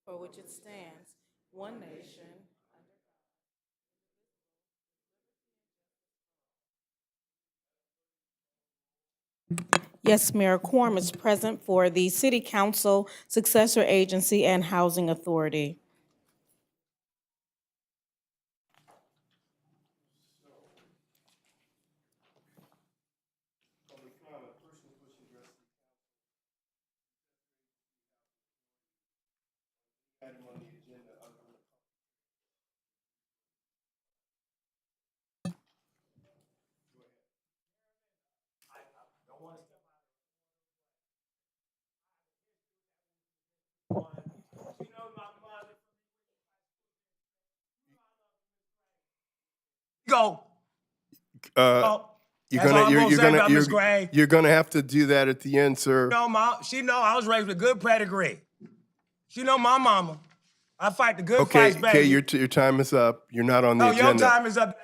for which it stands, one nation. Yes, Mayor, a quorum is present for the City Council, Successor Agency, and Housing Authority. Go. Uh, You're That's all I'm gonna say about Miss Gray. you're gonna have to do that at the end, sir. She know I was raised with good pedigree. She know my mama. I fight the good Okay, fights, baby. your time is up. You're not on the No, agenda. your time is up.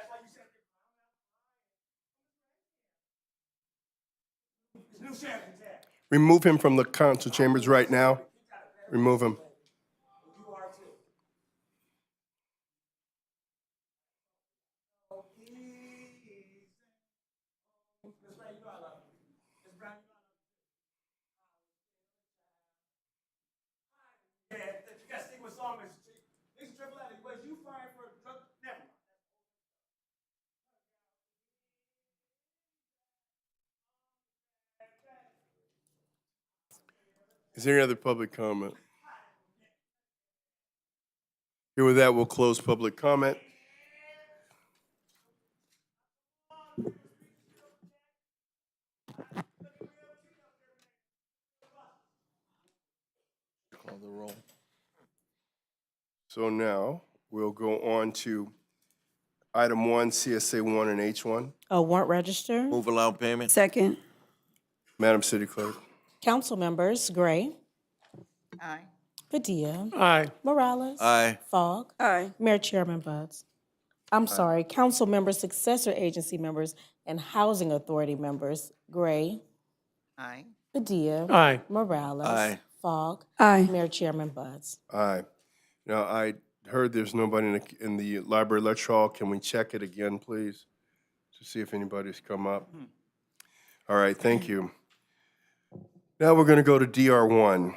New sheriff in town. Remove him from the council chambers right now. Remove him. You are too. Miss Gray, you know I love you. Miss Brown, you know I love you. Yeah, you gotta stick with song, Mr. Chief. These triple L, was you fired for drug? Never mind. Is there any other public comment? Here with that, we'll close public comment. Call the roll. So now we'll go on to item 1, CSA 1 and H1. A warrant register. Move allow payment. Second. Madam City Clerk. Council members Gray, Aye. Padilla, Aye. Morales. Aye. Fogg. Aye. Mayor Chairman Buds. I'm sorry, council members, successor agency members, and housing authority members, Gray, Aye. Padilla. Aye. Morales. Aye. Fogg. Aye. Mayor Chairman Buds. Aye. Now, I heard there's nobody in the library lecture hall. Can we check it again, please, to see if anybody's come up? All right, thank you. Now we're going to go to DR1.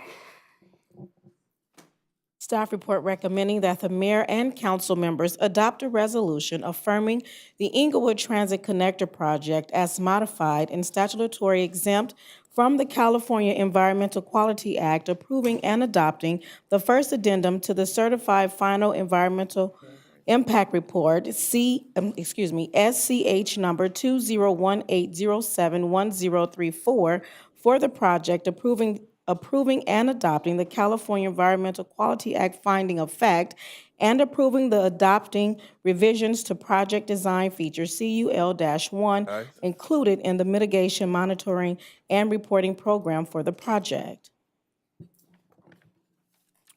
Staff report recommending that the mayor and council members adopt a resolution affirming the Inglewood Transit Connector Project as modified and statutory exempt from the California Environmental Quality Act, approving and adopting the first addendum to the Certified Final Environmental Impact Report, SCH number 2018071034 for the project, approving and adopting the California Environmental Quality Act finding of fact, and approving the adopting revisions to project design feature CUL-1 included in the mitigation monitoring and reporting program for the project.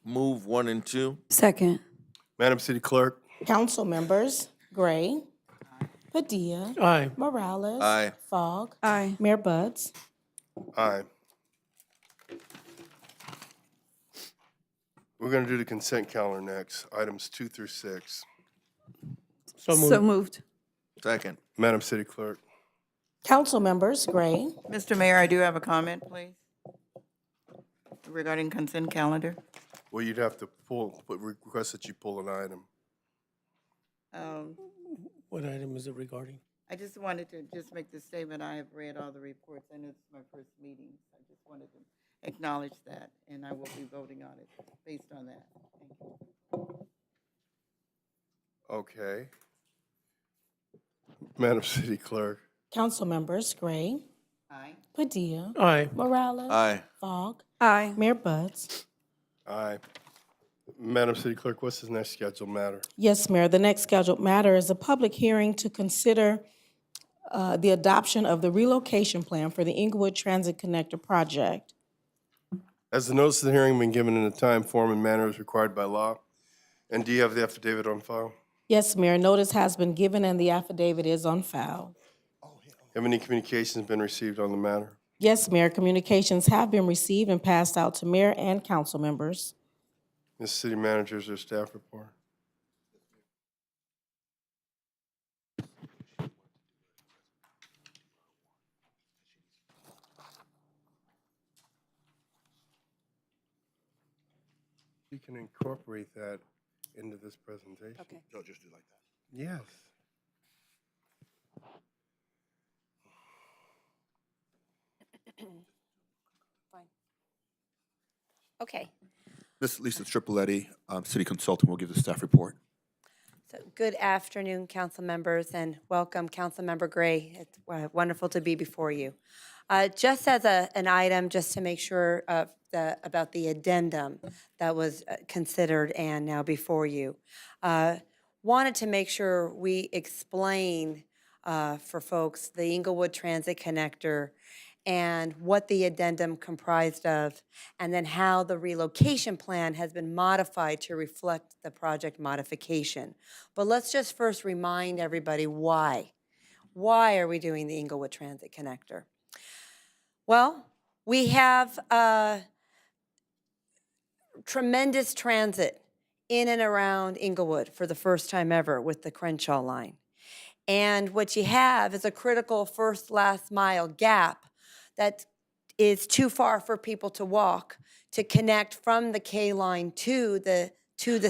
Move 1 and 2. Second. Madam City Clerk. Council members Gray, Padilla. Aye. Morales. Aye. Fogg. Aye. Mayor Buds. Aye. We're going to do the consent calendar next, items 2 through 6. So moved. So moved. Second. Madam City Clerk. Council members Gray, Mr. Mayor, I do have a comment, please, regarding consent calendar. Well, you'd have to request that you pull an item. What item is it regarding? I just wanted to just make the statement, I have read all the reports, I know this is my first meeting. I just wanted to acknowledge that, and I will be voting on it based on that. Thank you. Okay. Madam City Clerk. council members Gray, Aye. Padilla. Aye. Morales. Aye. Fogg. Aye. Mayor Buds. Aye. Madam City Clerk, what's the next scheduled matter? Yes, Mayor. The next scheduled matter is a public hearing to consider the adoption of the relocation plan for the Inglewood Transit Connector Project. Has the notice of the hearing been given in a time, form, and manner as required by law? And do you have the affidavit on file? Yes, Mayor. Notice has been given and the affidavit is on file. Have any communications been received on the matter? Yes, Mayor. Communications have been received and passed out to mayor and council members. Ms. City Manager, is there a staff report? You can incorporate that into this presentation. Okay. They'll just do like that. Yes. Fine. Okay. This is Lisa Tripoletti, city consultant, will give the staff report. So good afternoon, council members, and welcome, Councilmember Gray. It's wonderful to be before you. Just as an item, just to make sure about the addendum that was considered and now before you. Wanted to make sure we explain for folks the Inglewood Transit Connector and what the addendum comprised of, and then how the relocation plan has been modified to reflect the project modification. But let's just first remind everybody why. Why are we doing the Inglewood Transit Connector? Well, we have tremendous transit in and around Inglewood for the first time ever with the Crenshaw line. And what you have is a critical first last mile gap that is too far for people to walk to connect from the K line to the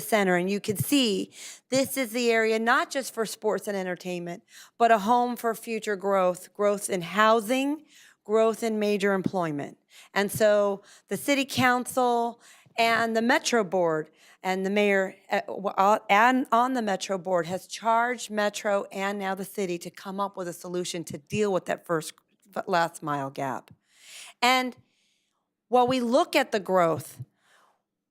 center. And you can see this is the area not just for sports and entertainment, but a home for future growth, growth in housing, growth in major employment. And so the city council and the Metro Board and the mayor and on the Metro Board has charged Metro and now the city to come up with a solution to deal with that first last mile gap. And while we look at the growth,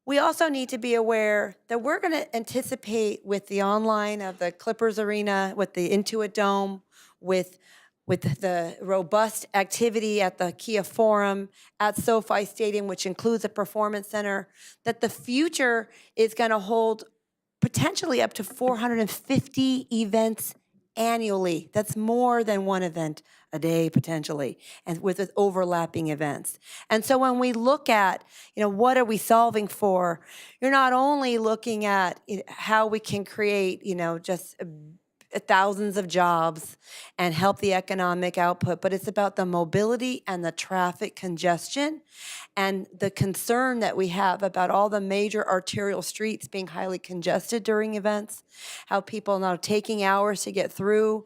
we also need to be aware that we're going to anticipate with the online of the Clippers Arena, with the Intuit Dome, with the robust activity at the Kia Forum, at SoFi Stadium, which includes a performance center, that the future is going to hold potentially up to 450 events annually. That's more than one event a day potentially, and with overlapping events. And so when we look at, what are we solving for, you're not only looking at how we can create, just thousands of jobs and help the economic output, but it's about the mobility and the traffic congestion and the concern that we have about all the major arterial streets being highly congested during events, how people are now taking hours to get through.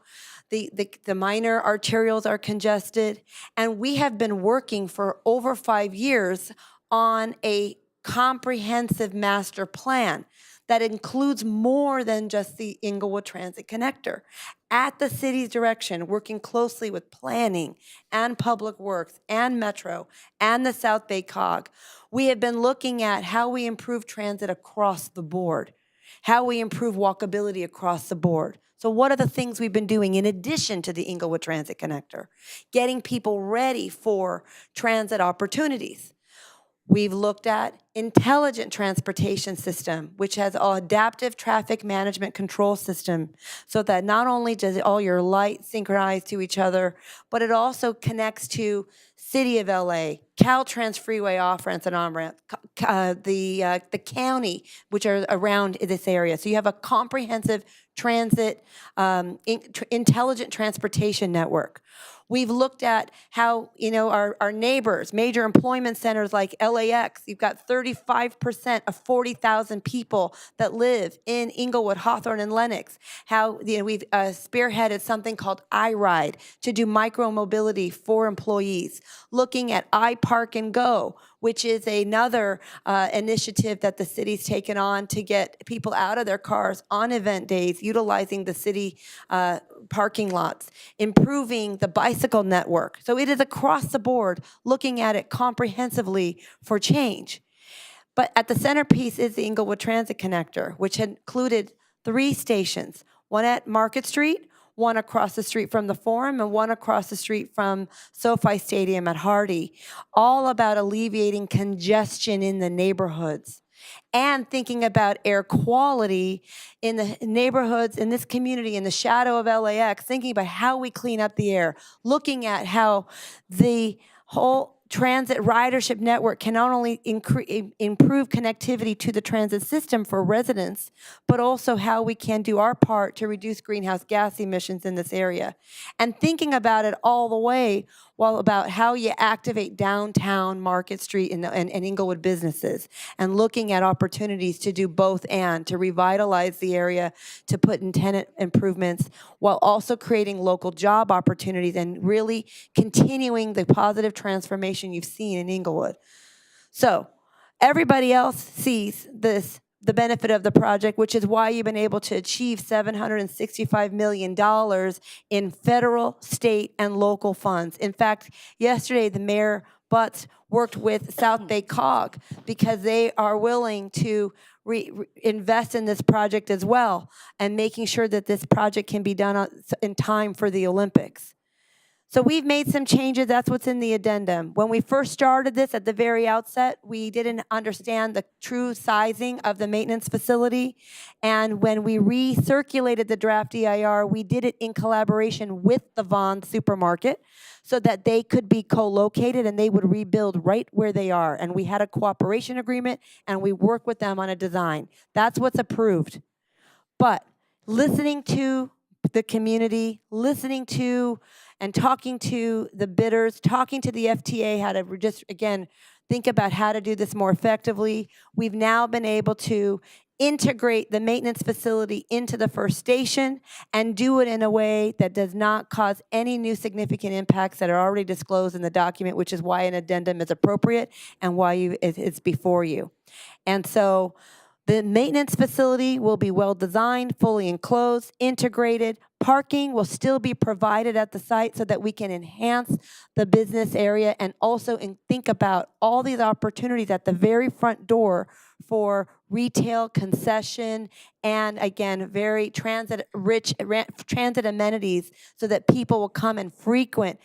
The minor arterials are congested, and we have been working for over 5 years on a comprehensive master plan that includes more than just the Inglewood Transit Connector. At the city's direction, working closely with planning and public works and Metro and the South Bay COG, we have been looking at how we improve transit across the board, how we improve walkability across the board. So what are the things we've been doing in addition to the Inglewood Transit Connector? Getting people ready for transit opportunities. We've looked at intelligent transportation system, which has an adaptive traffic management control system, so that not only does all your lights synchronize to each other, but it also connects to City of LA, Caltrans freeway off-ramps and on-ramps, the county, which are around this area. So you have a comprehensive transit, intelligent transportation network. We've looked at how, our neighbors, major employment centers like LAX, you've got 35% of 40,000 people that live in Inglewood, Hawthorne, and Lenox. How, we've spearheaded something called iRide to do micro-mobility for employees. Looking at iPark and Go, which is another initiative that the city's taken on to get people out of their cars on event days, utilizing the city parking lots, improving the bicycle network. So it is across the board, looking at it comprehensively for change. But at the centerpiece is the Inglewood Transit Connector, which had included 3 stations, one at Market Street, one across the street from the Forum, and one across the street from SoFi Stadium at Hardy, all about alleviating congestion in the neighborhoods and thinking about air quality in the neighborhoods, in this community, in the shadow of LAX, thinking about how we clean up the air, looking at how the whole transit ridership network can not only improve connectivity to the transit system for residents, but also how we can do our part to reduce greenhouse gas emissions in this area. And thinking about it all the way, well, about how you activate downtown Market Street and Inglewood businesses, and looking at opportunities to do both and to revitalize the area, to put in tenant improvements, while also creating local job opportunities and really continuing the positive transformation you've seen in Inglewood. So everybody else sees this, the benefit of the project, which is why you've been able to achieve $765 million in federal, state, and local funds. In fact, yesterday the Mayor Butts worked with South Bay COG because they are willing to invest in this project as well, and making sure that this project can be done in time for the Olympics. So we've made some changes. That's what's in the addendum. When we first started this at the very outset, we didn't understand the true sizing of the maintenance facility. And when we recirculated the draft EIR, we did it in collaboration with the Vons supermarket so that they could be co-located and they would rebuild right where they are. And we had a cooperation agreement and we worked with them on a design. That's what's approved. But listening to the community, listening to and talking to the bidders, talking to the FTA, how to just, again, think about how to do this more effectively. We've now been able to integrate the maintenance facility into the first station and do it in a way that does not cause any new significant impacts that are already disclosed in the document, which is why an addendum is appropriate and why it's before you. And so the maintenance facility will be well-designed, fully enclosed, integrated. Parking will still be provided at the site so that we can enhance the business area and also think about all these opportunities at the very front door for retail, concession, and again, very transit-rich transit amenities so that people will come and frequent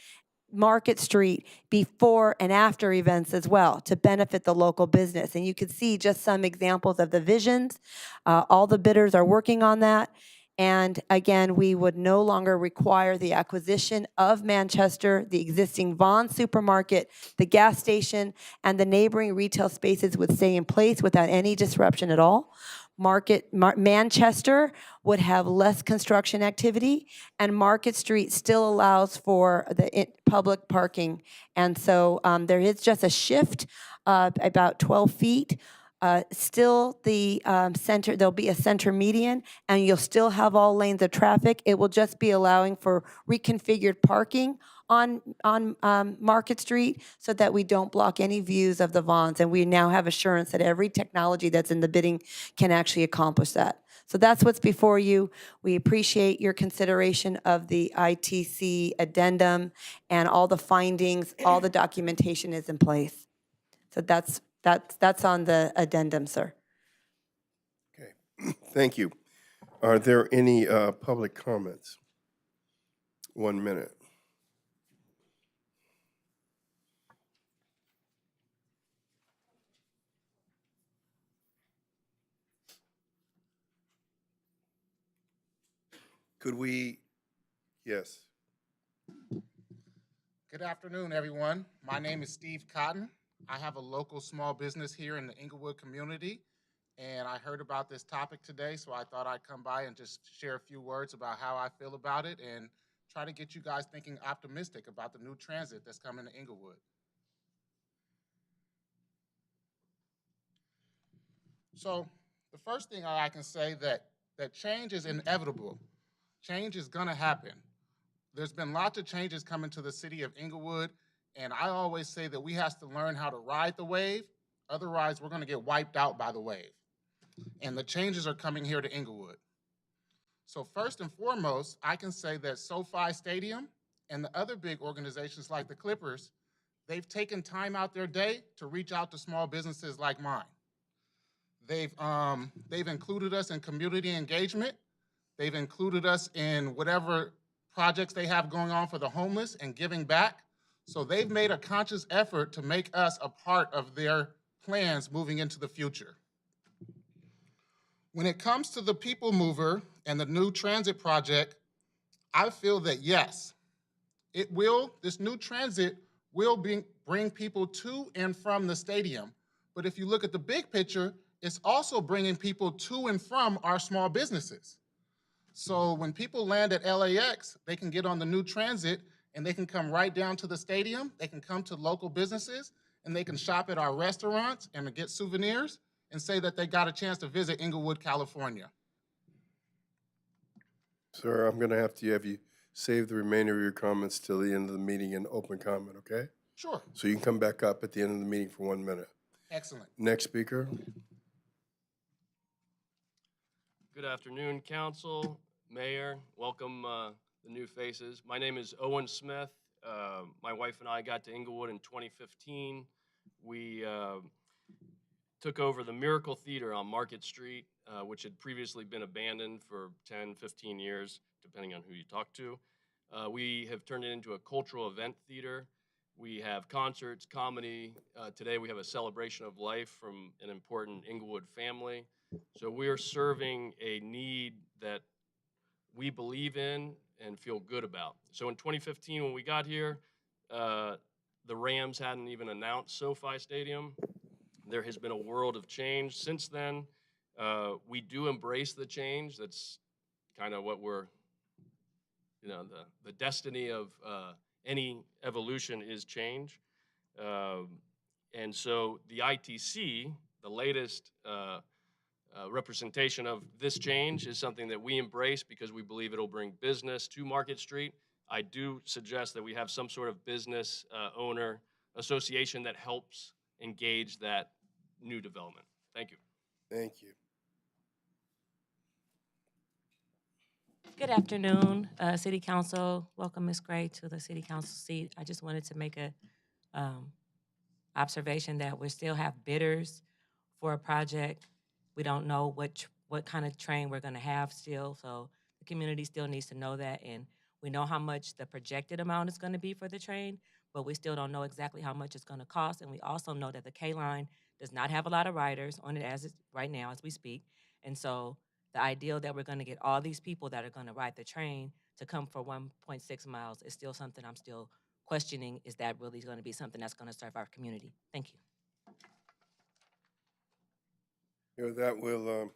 Market Street before and after events as well to benefit the local business. And you can see just some examples of the visions. All the bidders are working on that. And again, we would no longer require the acquisition of Manchester, the existing Vons supermarket, the gas station, and the neighboring retail spaces would stay in place without any disruption at all. Manchester would have less construction activity, and Market Street still allows for the public parking. And so there is just a shift about 12 feet. Still the center, there'll be a center median, and you'll still have all lanes of traffic. It will just be allowing for reconfigured parking on Market Street so that we don't block any views of the Vons. And we now have assurance that every technology that's in the bidding can actually accomplish that. So that's what's before you. We appreciate your consideration of the ITC addendum and all the findings, all the documentation is in place. So that's on the addendum, sir. Okay, thank you. Are there any public comments? 1 minute. Could we, yes. Good afternoon, everyone. My name is Steve Cotton. I have a local small business here in the Inglewood community, and I heard about this topic today, so I thought I'd come by and just share a few words about how I feel about it and try to get you guys thinking optimistic about the new transit that's coming to Inglewood. So the first thing I can say that change is inevitable. Change is gonna happen. There's been lots of changes coming to the city of Inglewood, and I always say that we have to learn how to ride the wave, otherwise we're gonna get wiped out by the wave. And the changes are coming here to Inglewood. So first and foremost, I can say that SoFi Stadium and the other big organizations like the Clippers, they've taken time out their day to reach out to small businesses like mine. They've included us in community engagement. They've included us in whatever projects they have going on for the homeless and giving back. So they've made a conscious effort to make us a part of their plans moving into the future. When it comes to the People Mover and the new transit project, I feel that yes, this new transit will bring people to and from the stadium. But if you look at the big picture, it's also bringing people to and from our small businesses. So when people land at LAX, they can get on the new transit and they can come right down to the stadium. They can come to local businesses and they can shop at our restaurants and get souvenirs and say that they got a chance to visit Inglewood, California. Sir, I'm going to have you save the remainder of your comments till the end of the meeting in open comment, okay? Sure, So you can come back up at the end of the meeting for 1 minute. excellent. Next speaker. Good afternoon, council, mayor. Welcome the new faces. My name is Owen Smith. My wife and I got to Inglewood in 2015. We took over the Miracle Theater on Market Street, which had previously been abandoned for 10, 15 years, depending on who you talk to. We have turned it into a cultural event theater. We have concerts, comedy. Today we have a celebration of life from an important Inglewood family. So we are serving a need that we believe in and feel good about. So in 2015, when we got here, the Rams hadn't even announced SoFi Stadium. There has been a world of change since then. We do embrace the change. That's kind of what we're, the destiny of any evolution is change. And so the ITC, the latest representation of this change, is something that we embrace because we believe it'll bring business to Market Street. I do suggest that we have some sort of business owner association that helps engage that new development. Thank you. Thank you. Good afternoon, City Council. Welcome, Ms. Gray, to the City Council seat. I just wanted to make a observation that we still have bidders for a project. We don't know what kind of train we're going to have still, so the community still needs to know that. And we know how much the projected amount is going to be for the train, but we still don't know exactly how much it's going to cost. And we also know that the K line does not have a lot of riders on it right now as we speak. And so the ideal that we're going to get all these people that are going to ride the train to come for 1.6 miles is still something I'm still questioning. Is that really going to be something that's going to serve our community? Thank you. That will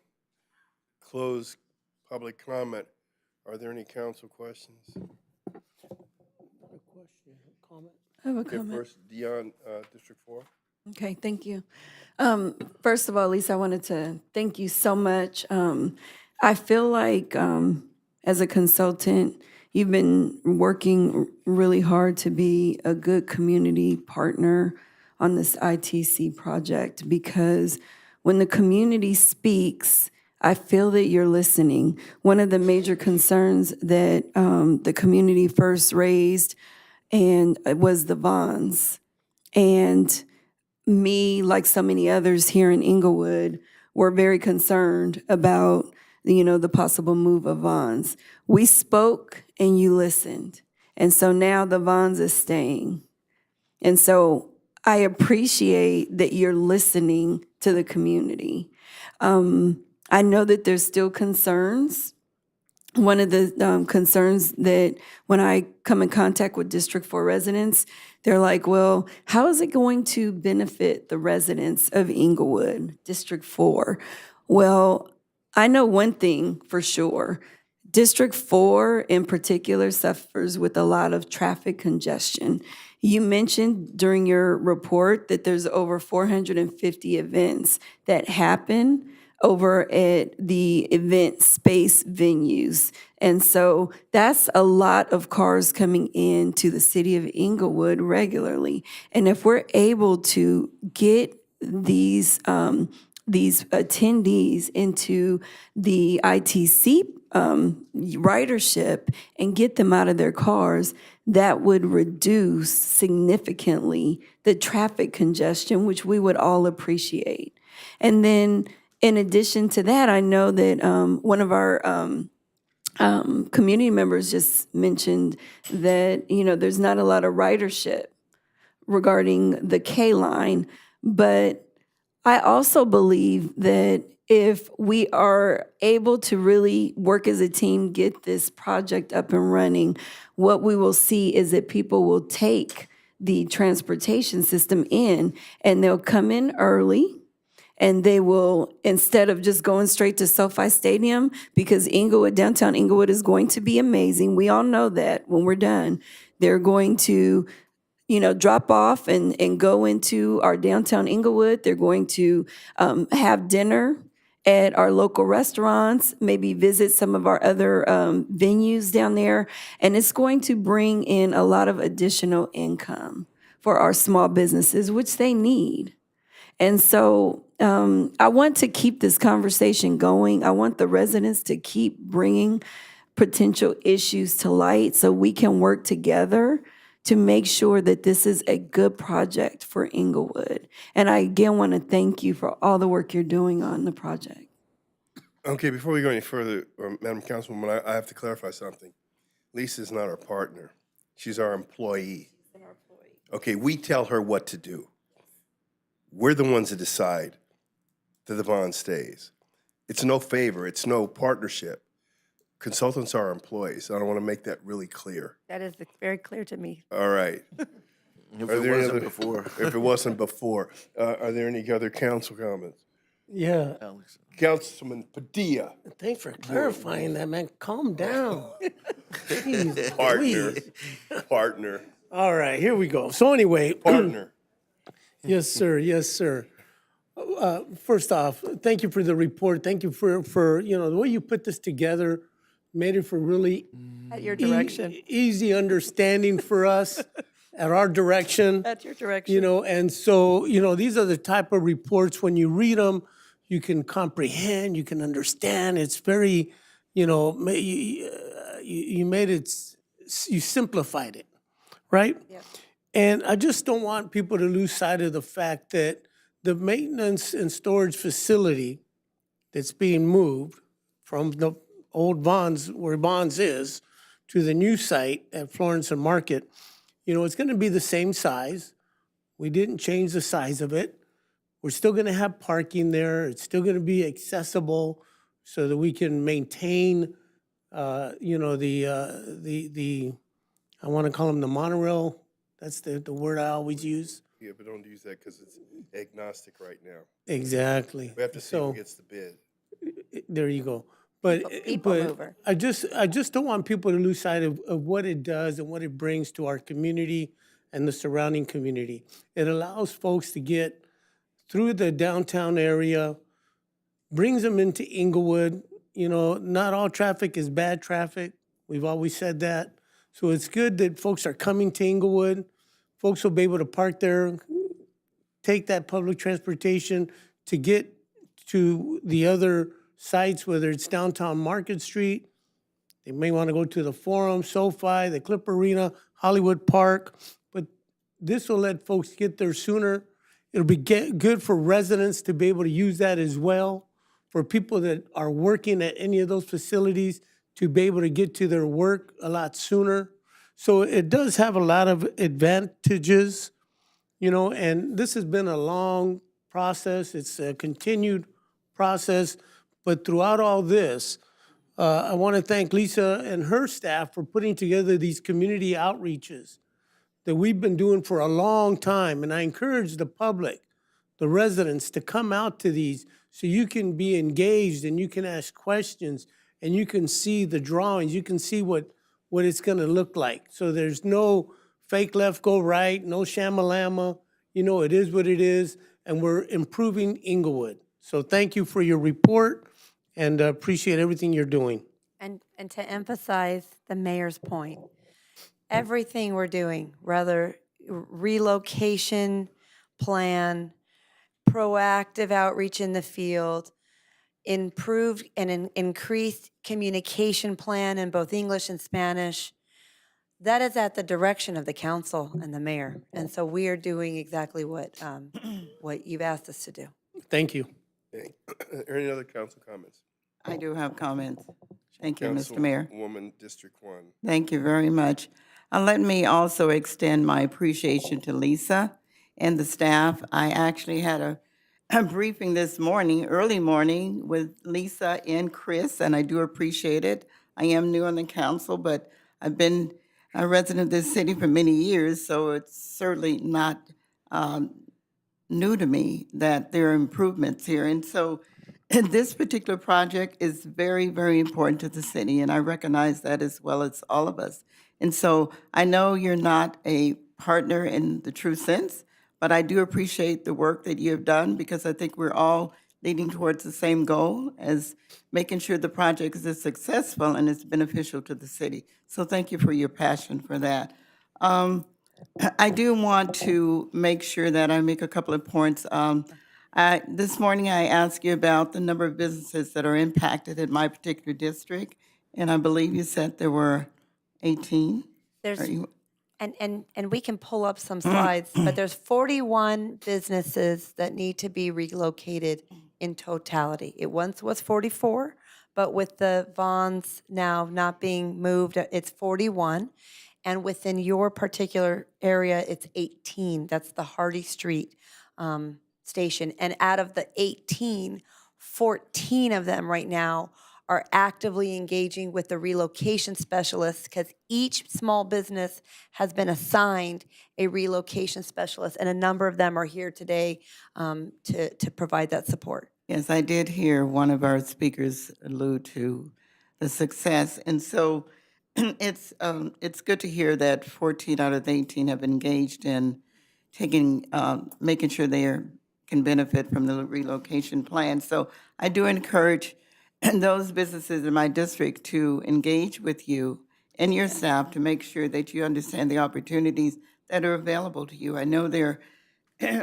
close public comment. Are there any council questions? I have a Okay, comment. first, Dion, District 4. Okay, thank you. First of all, Lisa, I wanted to thank you so much. I feel like as a consultant, you've been working really hard to be a good community partner on this ITC project, because when the community speaks, I feel that you're listening. One of the major concerns that the community first raised and was the bonds. And me, like so many others here in Inglewood, were very concerned about, the possible move of Vons. We spoke and you listened. And so now the Vons is staying. And so I appreciate that you're listening to the community. I know that there's still concerns. One of the concerns that when I come in contact with District 4 residents, they're like, well, how is it going to benefit the residents of Inglewood, District 4? Well, I know one thing for sure. District 4 in particular suffers with a lot of traffic congestion. You mentioned during your report that there's over 450 events that happen over at the event space venues. And so that's a lot of cars coming into the city of Inglewood regularly. And if we're able to get these attendees into the ITC ridership and get them out of their cars, that would reduce significantly the traffic congestion, which we would all appreciate. And then in addition to that, I know that one of our community members just mentioned that, there's not a lot of ridership regarding the K line, but I also believe that if we are able to really work as a team, get this project up and running, what we will see is that people will take the transportation system in, and they'll come in early, and they will, instead of just going straight to SoFi Stadium, because Inglewood, downtown Inglewood is going to be amazing. We all know that when we're done. They're going to, drop off and go into our downtown Inglewood. They're going to have dinner at our local restaurants, maybe visit some of our other venues down there. And it's going to bring in a lot of additional income for our small businesses, which they need. And so I want to keep this conversation going. I want the residents to keep bringing potential issues to light so we can work together to make sure that this is a good project for Inglewood. And I again want to thank you for all the work you're doing on the project. Okay, before we go any further, Madam Councilwoman, I have to clarify something. Lisa's not our partner. She's our employee. Okay, we tell her what to do. We're the ones that decide that the bond stays. It's no favor. It's no partnership. Consultants are employees. I don't want to make that really clear. That is very clear to me. All right. If Are it there any wasn't other- before. If it wasn't before. Are there any other council comments? Yeah, Alex. Councilman Padilla, thanks for clarifying that, man. Calm down. Jeez, partner, please. partner, All right, here we go. So anyway, partner. yes, sir. Yes, sir. First off, thank you for the report. Thank you for the way you put this together, made it for really At your direction. easy understanding for us at our direction. At your direction. And so, these are the type of reports, when you read them, you can comprehend, you can understand. It's very, you made it, you simplified it, right? Yep. And I just don't want people to lose sight of the fact that the maintenance and storage facility that's being moved from the old Bonds, where Bonds is, to the new site at Florence and Market, it's going to be the same size. We didn't change the size of it. We're still going to have parking there. It's still going to be accessible so that we can maintain, I want to call them the monorail. That's the word I always use. Yeah, but don't use that because it's agnostic right now. Exactly. We have to see who gets the bid. There you go. But People mover. I just don't want people to lose sight of what it does and what it brings to our community and the surrounding community. It allows folks to get through the downtown area, brings them into Inglewood. Not all traffic is bad traffic. We've always said that. So it's good that folks are coming to Inglewood. Folks will be able to park there, take that public transportation to get to the other sites, whether it's downtown Market Street. They may want to go to the Forum, SoFi, the Clip Arena, Hollywood Park. But this will let folks get there sooner. It'll be good for residents to be able to use that as well, for people that are working at any of those facilities to be able to get to their work a lot sooner. So it does have a lot of advantages, and this has been a long process. It's a continued process. But throughout all this, I want to thank Lisa and her staff for putting together these community outreaches that we've been doing for a long time. And I encourage the public, the residents, to come out to these so you can be engaged and you can ask questions and you can see the drawings. You can see what it's going to look like. So there's no fake left, go right, no shamalama. It is what it is, and we're improving Inglewood. So thank you for your report, and appreciate everything you're doing. And to emphasize the mayor's point, everything we're doing, whether relocation plan, proactive outreach in the field, improved and increased communication plan in both English and Spanish, that is at the direction of the council and the mayor. And so we are doing exactly what you've asked us to do. Thank you. Okay. Are there any other council comments? I do have comments. Thank you, Mr. Mayor. Councilwoman District 1. Thank you very much. Let me also extend my appreciation to Lisa and the staff. I actually had a briefing this morning, early morning, with Lisa and Chris, and I do appreciate it. I am new on the council, but I've been a resident of this city for many years, so it's certainly not new to me that there are improvements here. And so this particular project is very, very important to the city, and I recognize that as well as all of us. And so I know you're not a partner in the true sense, but I do appreciate the work that you have done because I think we're all leading towards the same goal as making sure the project is successful and is beneficial to the city. So thank you for your passion for that. I do want to make sure that I make a couple of points. This morning, I asked you about the number of businesses that are impacted in my particular district, and I believe you said there were 18. There's, Are you- and we can pull up some slides, but there's 41 businesses that need to be relocated in totality. It once was 44, but with the Vons now not being moved, it's 41. And within your particular area, it's 18. That's the Hardy Street station. And out of the 18, 14 of them right now are actively engaging with the relocation specialists because each small business has been assigned a relocation specialist, and a number of them are here today to provide that support. Yes, I did hear one of our speakers allude to the success, and so it's good to hear that 14 out of the 18 have engaged in taking, making sure they can benefit from the relocation plan. So I do encourage those businesses in my district to engage with you and your staff to make sure that you understand the opportunities that are available to you. I know there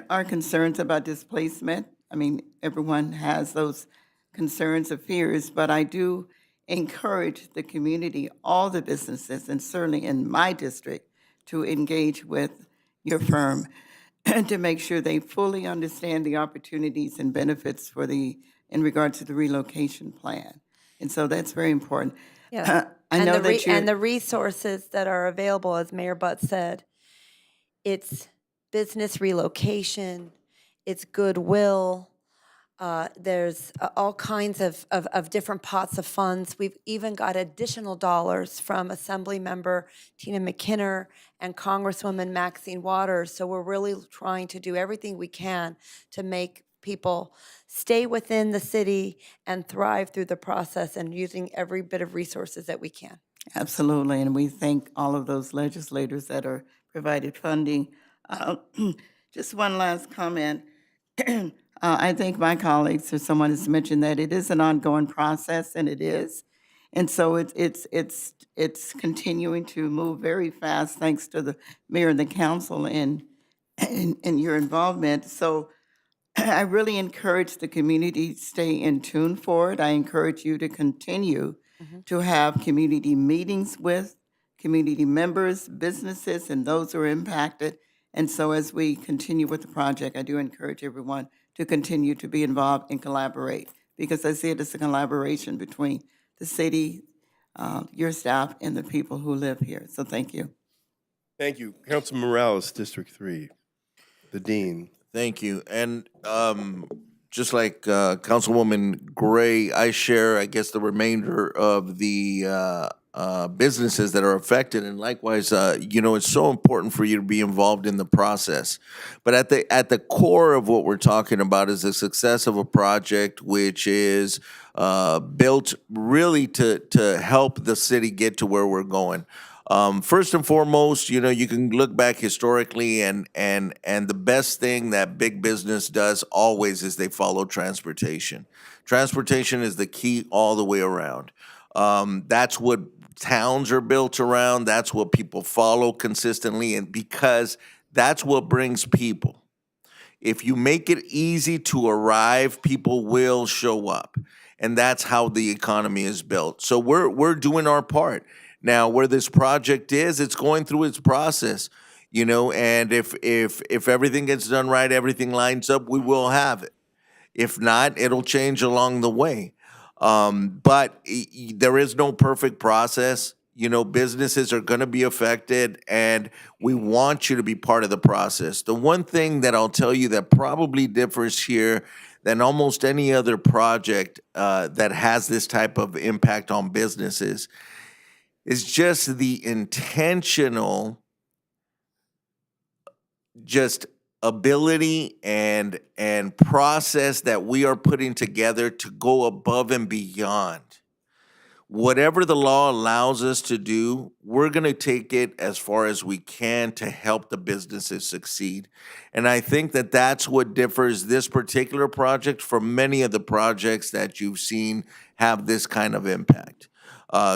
are concerns about displacement. I mean, everyone has those concerns or fears, but I do encourage the community, all the businesses, and certainly in my district, to engage with your firm and to make sure they fully understand the opportunities and benefits in regards to the relocation plan. And so that's very important. Yes. I know that and the resources that are available, as Mayor Butt said, it's business relocation, it's goodwill. There's all kinds of different pots of funds. We've even got additional dollars from Assemblymember Tina McKinner and Congresswoman Maxine Waters. So we're really trying to do everything we can to make people stay within the city and thrive through the process and using every bit of resources that we can. Absolutely, and we thank all of those legislators that are provided funding. Just one last comment. I think my colleagues or someone has mentioned that it is an ongoing process, and it is. And so it's continuing to move very fast, thanks to the mayor and the council and your involvement. So I really encourage the community to stay in tune for it. I encourage you to continue to have community meetings with community members, businesses, and those who are impacted. And so as we continue with the project, I do encourage everyone to continue to be involved and collaborate, because I see it as a collaboration between the city, your staff, and the people who live here. So thank you. Thank you. Councilman Morales, District 3, the dean. Thank you. And just like Councilwoman Gray, I share, I guess, the remainder of the businesses that are affected. And likewise, it's so important for you to be involved in the process. But at the core of what we're talking about is the success of a project which is built really to help the city get to where we're going. First and foremost, you can look back historically, and the best thing that big business does always is they follow transportation. Transportation is the key all the way around. That's what towns are built around. That's what people follow consistently, and because that's what brings people. If you make it easy to arrive, people will show up, and that's how the economy is built. So we're doing our part. Now, where this project is, it's going through its process, and if everything gets done right, everything lines up, we will have it. If not, it'll change along the way. But there is no perfect process. Businesses are going to be affected, and we want you to be part of the process. The one thing that I'll tell you that probably differs here than almost any other project that has this type of impact on businesses is just the intentional just ability and process that we are putting together to go above and beyond. Whatever the law allows us to do, we're going to take it as far as we can to help the businesses succeed. And I think that that's what differs this particular project from many of the projects that you've seen have this kind of impact.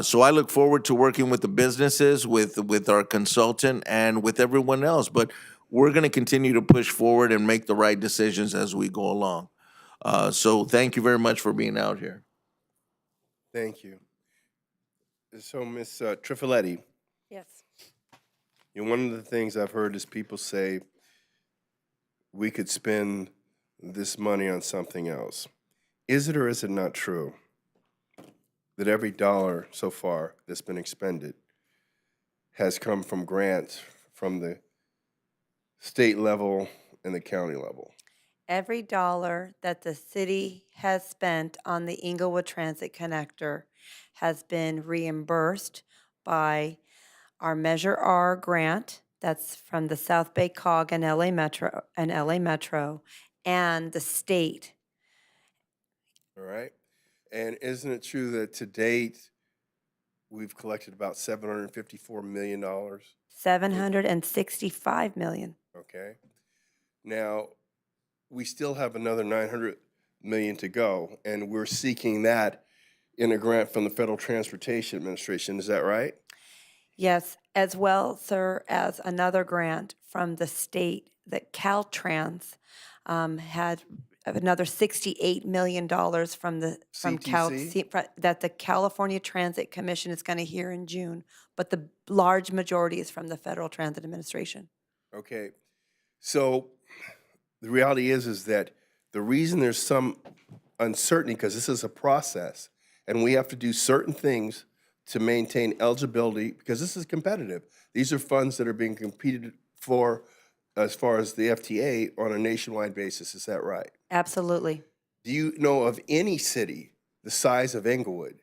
So I look forward to working with the businesses, with our consultant, and with everyone else. But we're going to continue to push forward and make the right decisions as we go along. So thank you very much for being out here. Thank you. So, Ms. Trifiletti, Yes. one of the things I've heard is people say we could spend this money on something else. Is it or is it not true that every dollar so far that's been expended has come from grants from the state level and the county level? Every dollar that the city has spent on the Inglewood Transit Connector has been reimbursed by our Measure R grant, that's from the South Bay COG and LA Metro, and the state. All right. And isn't it true that to date we've collected about $754 million? $765 million. Okay. Now, we still have another $900 million to go, and we're seeking that in a grant from the Federal Transportation Administration. Is that right? Yes, as well, sir, as another grant from the state that Caltrans had another $68 million from CTC? that the California Transit Commission is going to hear in June, but the large majority is from the Federal Transit Administration. Okay. So the reality is that the reason there's some uncertainty, because this is a process, and we have to do certain things to maintain eligibility, because this is competitive. These are funds that are being competed for as far as the FTA on a nationwide basis. Is that right? Absolutely. Do you know of any city the size of Inglewood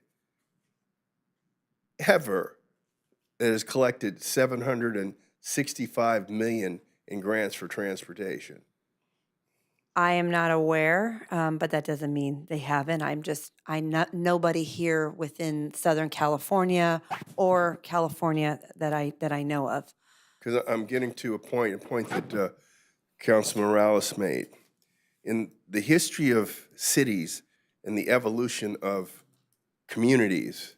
ever that has collected $765 million in grants for transportation? I am not aware, but that doesn't mean they haven't. Nobody here within Southern California or California that I know of. Because I'm getting to a point that Councilman Morales made. In the history of cities and the evolution of communities,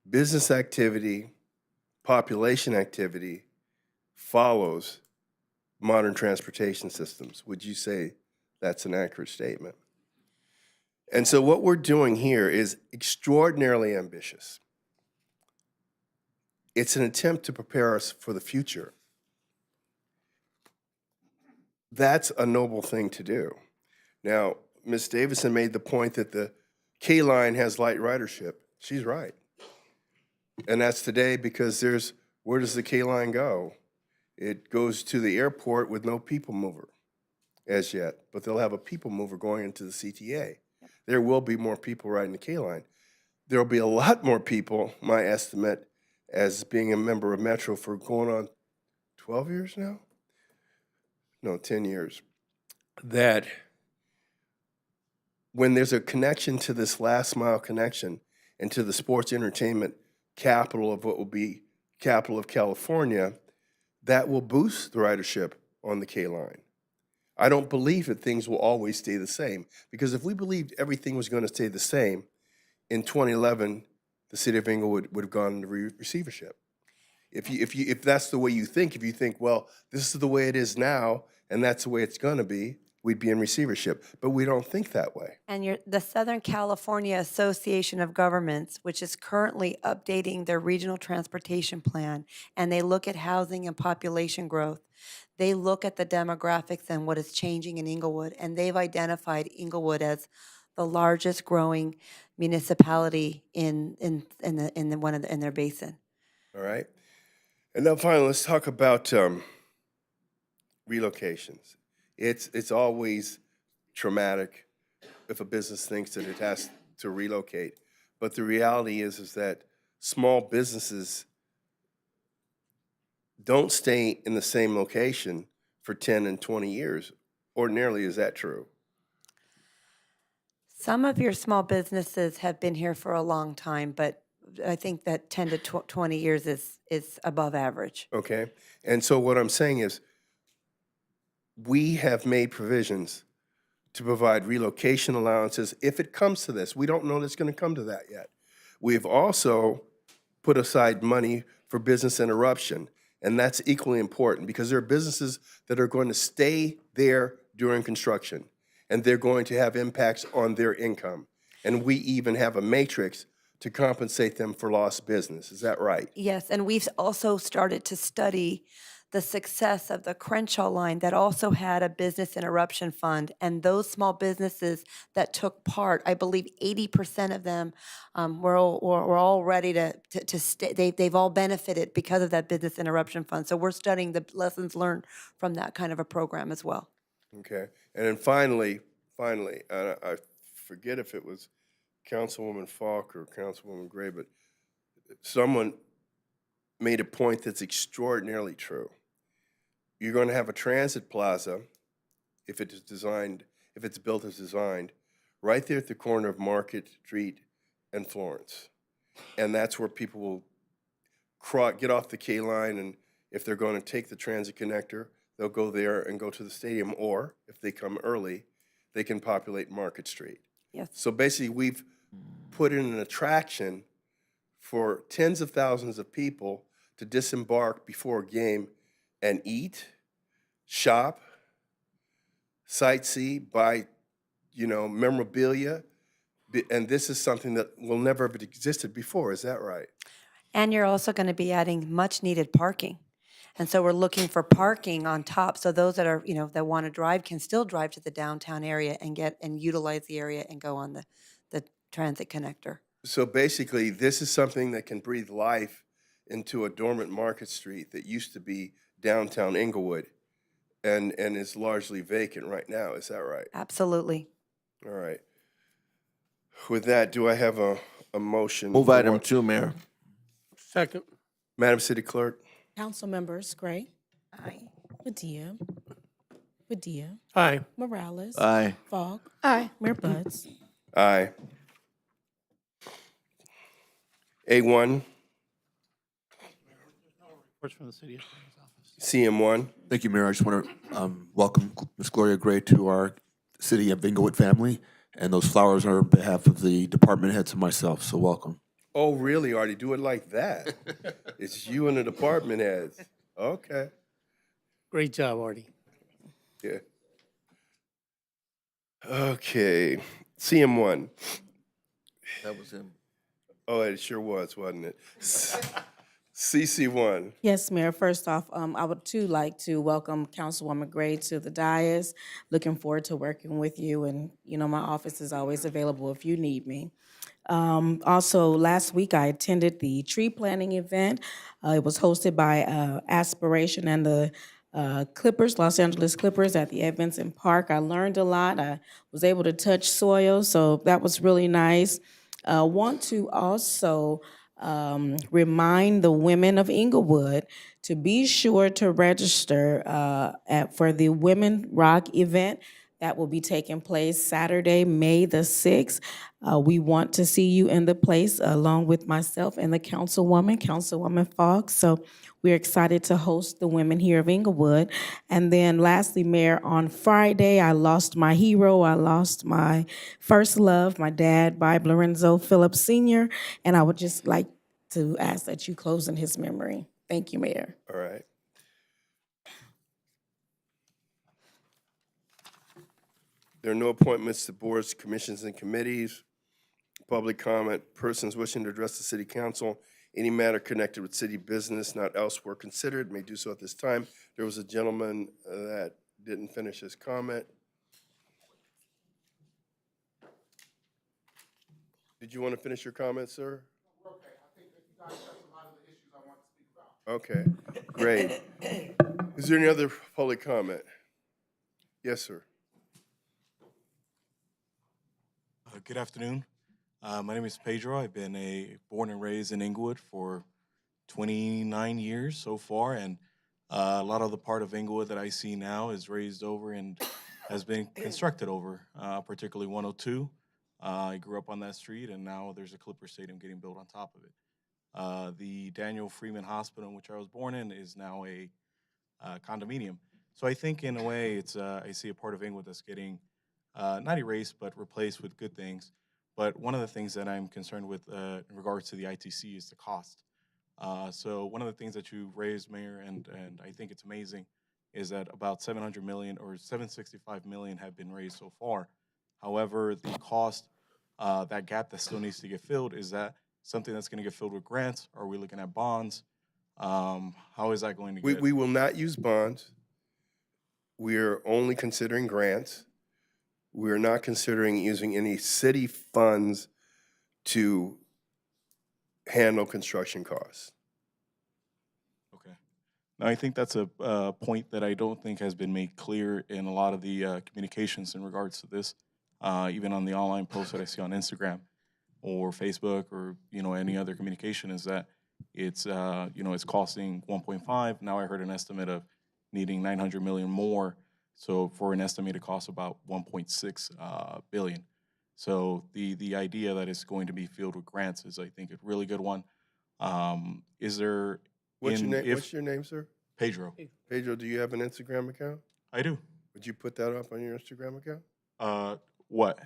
business activity, population activity follows modern transportation systems. Would you say that's an accurate statement? And so what we're doing here is extraordinarily ambitious. It's an attempt to prepare us for the future. That's a noble thing to do. Now, Ms. Davison made the point that the K line has light ridership. She's right. And that's today because where does the K line go? It goes to the airport with no people mover as yet, but they'll have a people mover going into the CTA. There will be more people riding the K line. There'll be a lot more people, my estimate, as being a member of Metro for going on 12 years now? No, 10 years. That when there's a connection to this last mile connection and to the sports entertainment capital of what will be capital of California, that will boost the ridership on the K line. I don't believe that things will always stay the same, because if we believed everything was going to stay the same, in 2011, the city of Inglewood would have gone into receivership. If that's the way you think, if you think, well, this is the way it is now, and that's the way it's going to be, we'd be in receivership. But we don't think that way. And the Southern California Association of Governments, which is currently updating their regional transportation plan, and they look at housing and population growth. They look at the demographics and what is changing in Inglewood, and they've identified Inglewood as the largest growing municipality in their basin. All right. And now finally, let's talk about relocations. It's always traumatic if a business thinks that it has to relocate. But the reality is that small businesses don't stay in the same location for 10 and 20 years. Ordinarily, is that true? Some of your small businesses have been here for a long time, but I think that 10 to 20 years is above average. Okay. And so what I'm saying is we have made provisions to provide relocation allowances if it comes to this. We don't know that it's going to come to that yet. We've also put aside money for business interruption, and that's equally important because there are businesses that are going to stay there during construction, and they're going to have impacts on their income. And we even have a matrix to compensate them for lost business. Is that right? Yes, and we've also started to study the success of the Crenshaw line that also had a business interruption fund. And those small businesses that took part, I believe 80% of them were all ready to stay. They've all benefited because of that business interruption fund. So we're studying the lessons learned from that kind of a program as well. Okay. And then finally, I forget if it was Councilwoman Falk or Councilwoman Gray, but someone made a point that's extraordinarily true. You're going to have a transit plaza, if it's built as designed, right there at the corner of Market Street and Florence. And that's where people will get off the K line, and if they're going to take the transit connector, they'll go there and go to the stadium, or if they come early, they can populate Market Street. Yes. So basically, we've put in an attraction for tens of thousands of people to disembark before a game and eat, shop, sightsee, buy, memorabilia. And this is something that will never have existed before. Is that right? And you're also going to be adding much needed parking. And so we're looking for parking on top. So those that are, that want to drive can still drive to the downtown area and utilize the area and go on the transit connector. So basically, this is something that can breathe life into a dormant Market Street that used to be downtown Inglewood and is largely vacant right now. Is that right? Absolutely. All right. With that, do I have a motion? Move item 2, Mayor. Second. Madam City Clerk? Council members Gray, Aye. Padilla, Aye. Morales. Aye. Fogg. Aye. Mayor Buds. Aye. A1, Reports from the city attorney's office. CM1. Thank you, Mayor. I just want to welcome Ms. Gloria Gray to our City of Inglewood family, and those flowers are on behalf of the department heads and myself, so welcome. Oh, really, Artie? Do it like that. It's you and the department heads. Okay. Great job, Artie. Yeah. Okay. CM1. That was him. Oh, it sure was, wasn't it? CC1. Yes, Mayor. First off, I would too like to welcome Councilwoman Gray to the dais. Looking forward to working with you, and my office is always available if you need me. Also, last week I attended the tree planting event. It was hosted by Aspiration and the Clippers, Los Angeles Clippers at the Ed Vinson Park. I learned a lot. I was able to touch soil, so that was really nice. Want to also remind the women of Inglewood to be sure to register for the Women Rock event that will be taking place Saturday, May the 6th. We want to see you in the place along with myself and the Councilwoman Fogg. So we're excited to host the women here of Inglewood. And then lastly, Mayor, on Friday, I lost my hero. I lost my first love, my dad, Bob Lorenzo Phillips Sr., and I would just like to ask that you close in his memory. Thank you, Mayor. All right. There are no appointments to boards, commissions, and committees. Public comment, persons wishing to address the city council, any matter connected with city business not elsewhere considered may do so at this time. There was a gentleman that didn't finish his comment. Did you want to finish your comment, sir? Okay, I think that you guys touched a lot of the issues I want to speak about. Okay, great. Is there any other public comment? Yes, sir. Good afternoon. My name is Pedro. I've been born and raised in Inglewood for 29 years so far, and a lot of the part of Inglewood that I see now is raised over and has been constructed over, particularly 102. I grew up on that street, and now there's a Clipper Stadium getting built on top of it. The Daniel Freeman Hospital, in which I was born in, is now a condominium. So I think, in a way, it's I see a part of Inglewood that's getting not erased but replaced with good things. But one of the things that I'm concerned with in regards to the ITC is the cost. So one of the things that you raised, Mayor, and I think it's amazing, is that about 700 million or 765 million have been raised so far. However, the cost, that gap that still needs to get filled, is that something that's going to get filled with grants? Are we looking at bonds? How is that going to get? We will not use bonds. We are only considering grants. We are not considering using any city funds to handle construction costs. Okay. Now, I think that's a point that I don't think has been made clear in a lot of the communications in regards to this, even on the online posts that I see on Instagram or Facebook or any other communication, is that it's it's costing 1.5. Now I heard an estimate of needing 900 million more, so for an estimated cost about 1.6 billion. So the idea that it's going to be filled with grants is, I think, a really good one. Is there What's your in name? if What's your name, sir? Pedro? Pedro, do you have an Instagram account? I do. Would you put that up on your Instagram account? What?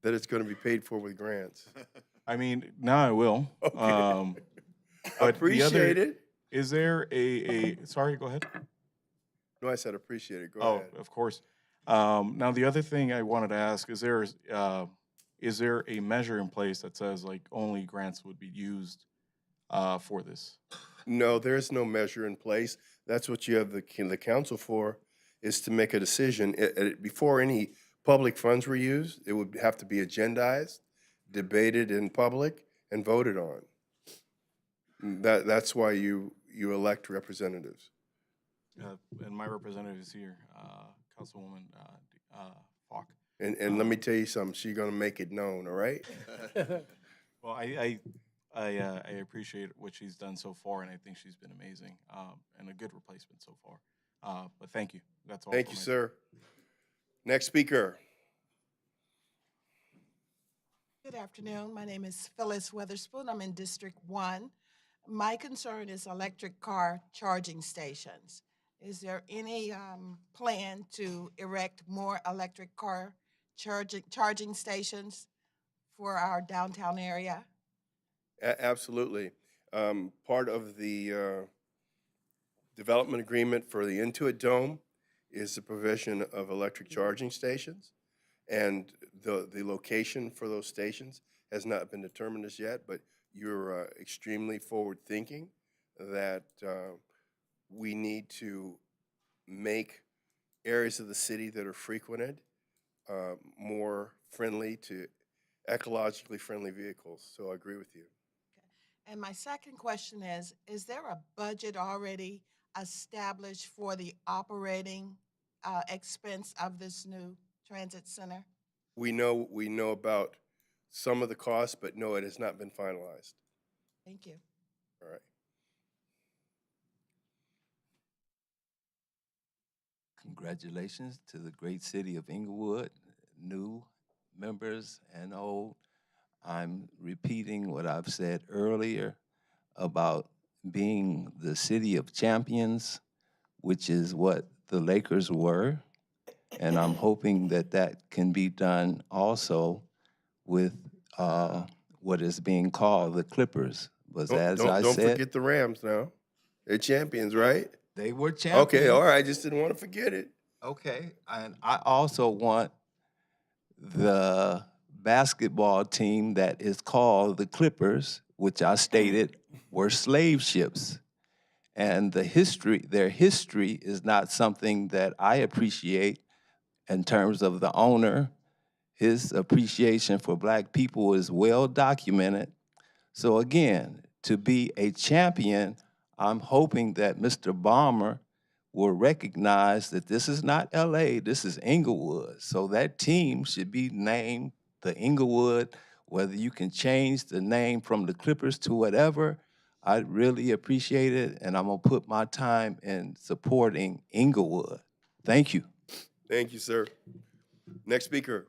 That it's going to be paid for with grants. I mean, now I will. Okay. But Appreciate it. Is there a sorry, go ahead. No, I said appreciate it. Go Oh, ahead. of course. Now the other thing I wanted to ask is there a measure in place that says like only grants would be used for this? No, there's no measure in place. That's what you have the council for, is to make a decision. Before any public funds were used, it would have to be agendized, debated in public, and voted on. That's why you elect representatives. And my representative is here, Councilwoman Falk. And let me tell you something, she's gonna make it known, all right? Well, I appreciate what she's done so far, and I think she's been amazing and a good replacement so far. But thank you. That's all. Thank you, sir. Next speaker. Good afternoon. My name is Phyllis Weatherspoon. I'm in District 1. My concern is electric car charging stations. Is there any plan to erect more electric car charging stations for our downtown area? Absolutely. Part of the development agreement for the Intuit Dome is the provision of electric charging stations. And the location for those stations has not been determined as yet, but you're extremely forward-thinking that we need to make areas of the city that are frequented more friendly to ecologically friendly vehicles. So I agree with you. And my second question is there a budget already established for the operating expense of this new transit center? We know about some of the costs, but no, it has not been finalized. Thank you. All right. Congratulations to the great city of Inglewood, new members and old. I'm repeating what I've said earlier about being the city of champions, which is what the Lakers were. And I'm hoping that that can be done also with what is being called the Clippers. But as I Don't said, forget the Rams now. They're champions, right? they were champions. Okay, all right. I just didn't want to forget it. Okay, and I also want the basketball team that is called the Clippers, which I stated were slave ships. And their history is not something that I appreciate in terms of the owner. His appreciation for Black people is well documented. So again, to be a champion, I'm hoping that Mr. Balmer will recognize that this is not LA, this is Inglewood. So that team should be named the Inglewood whether you can change the name from the Clippers to whatever, I'd really appreciate it, and I'm gonna put my time in supporting Inglewood. Thank you. Thank you, sir. Next speaker.